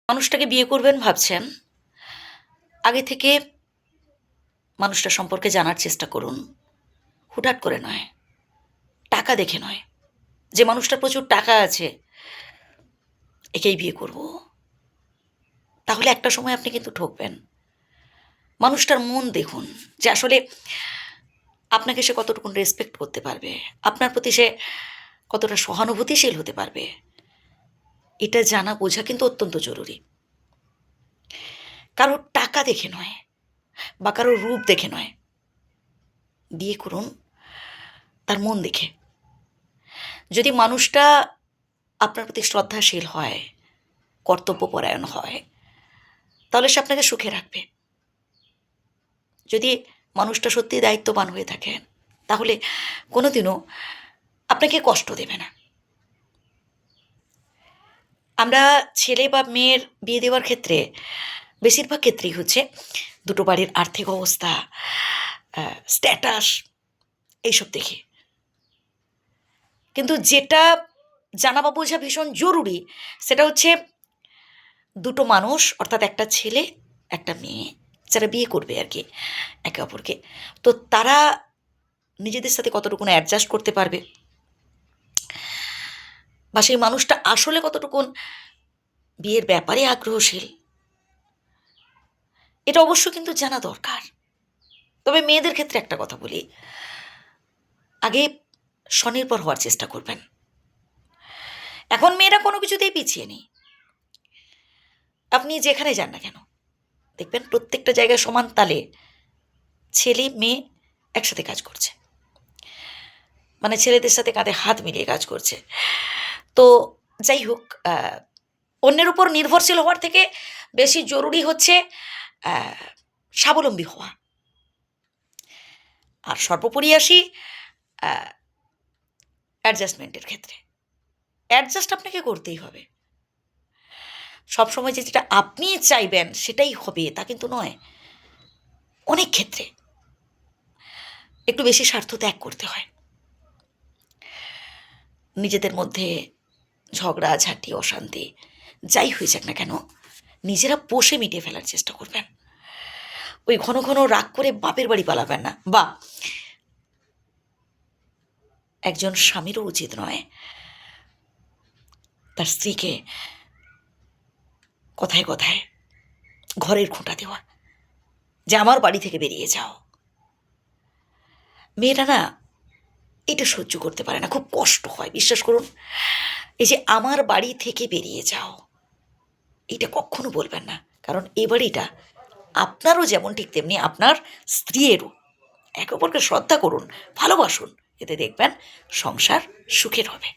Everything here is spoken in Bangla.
মানুষটাকে বিয়ে করবেন ভাবছেন, আগে থেকে মানুষটা সম্পর্কে জানার চেষ্টা করুন। হুটহাট করে নয়, টাকা দেখে নয়, যে মানুষটার প্রচুর টাকা আছে একেই বিয়ে করব, তাহলে একটা সময় আপনি কিন্তু ঠকবেন। মানুষটার মন দেখুন, যে আসলে আপনাকে সে কতটুকুন রেসপেক্ট করতে পারবে, আপনার প্রতি সে কতটা সহানুভূতিশীল হতে পারবে, এটা জানা বোঝা কিন্তু অত্যন্ত জরুরি। কারোর টাকা দেখে নয় বা কারোর রূপ দেখে নয়, বিয়ে করুন তার মন দেখে। যদি মানুষটা আপনার প্রতি শ্রদ্ধাশীল হয়, কর্তব্যপরায়ণ হয়, তাহলে সে আপনাকে সুখে রাখবে। যদি মানুষটা সত্যি দায়িত্ববান হয়ে থাকেন, তাহলে কোনোদিনও আপনাকে কষ্ট দেবে না। আমরা ছেলে বা মেয়ের বিয়ে দেওয়ার ক্ষেত্রে বেশিরভাগ ক্ষেত্রেই হচ্ছে দুটো বাড়ির আর্থিক অবস্থা, স্ট্যাটাস, এইসব দেখে। কিন্তু যেটা জানা বা বোঝা ভীষণ জরুরি, সেটা হচ্ছে দুটো মানুষ, অর্থাৎ একটা ছেলে একটা মেয়ে, যারা বিয়ে করবে আর কি একে অপরকে, তো তারা নিজেদের সাথে কতটুকুন অ্যাডজাস্ট করতে পারবে, বা সেই মানুষটা আসলে কতটুকুন বিয়ের ব্যাপারে আগ্রহশীল, এটা অবশ্য কিন্তু জানা দরকার। তবে মেয়েদের ক্ষেত্রে একটা কথা বলি, আগে স্বনির্ভর হওয়ার চেষ্টা করবেন। এখন মেয়েরা কোনো কিছুতেই পিছিয়ে নেই। আপনি যেখানে যান না কেন, দেখবেন প্রত্যেকটা জায়গায় সমান তালে ছেলে মেয়ে একসাথে কাজ করছে, মানে ছেলেদের সাথে কাঁধে হাত মিলিয়ে কাজ করছে। তো যাই হোক, অন্যের উপর নির্ভরশীল হওয়ার থেকে বেশি জরুরি হচ্ছে স্বাবলম্বী হওয়া। আর সর্বোপরি আসি অ্যাডজাস্টমেন্টের ক্ষেত্রে। অ্যাডজাস্ট আপনাকে করতেই হবে। সবসময় যে যেটা আপনি চাইবেন সেটাই হবে তা কিন্তু নয়। অনেক ক্ষেত্রে একটু বেশি স্বার্থ ত্যাগ করতে হয়। নিজেদের মধ্যে ঝগড়াঝাঁটি, অশান্তি যাই হয়ে যাক না কেন, নিজেরা বসে মিটিয়ে ফেলার চেষ্টা করবেন। ওই ঘন ঘন রাগ করে বাপের বাড়ি পালাবেন না। বা একজন স্বামীরও উচিত নয় তার স্ত্রীকে কথায় কথায় ঘরের খোঁটা দেওয়া, যে আমার বাড়ি থেকে বেরিয়ে যাও। মেয়েরা না এটা সহ্য করতে পারে না, খুব কষ্ট হয়, বিশ্বাস করুন। এই যে আমার বাড়ি থেকে বেরিয়ে যাও, এটা কখনো বলবেন না। কারণ এই বাড়িটা আপনারও যেমন, ঠিক তেমনি আপনার স্ত্রীরও। একে অপরকে শ্রদ্ধা করুন, ভালোবাসুন, এতে দেখবেন সংসার সুখের হবে।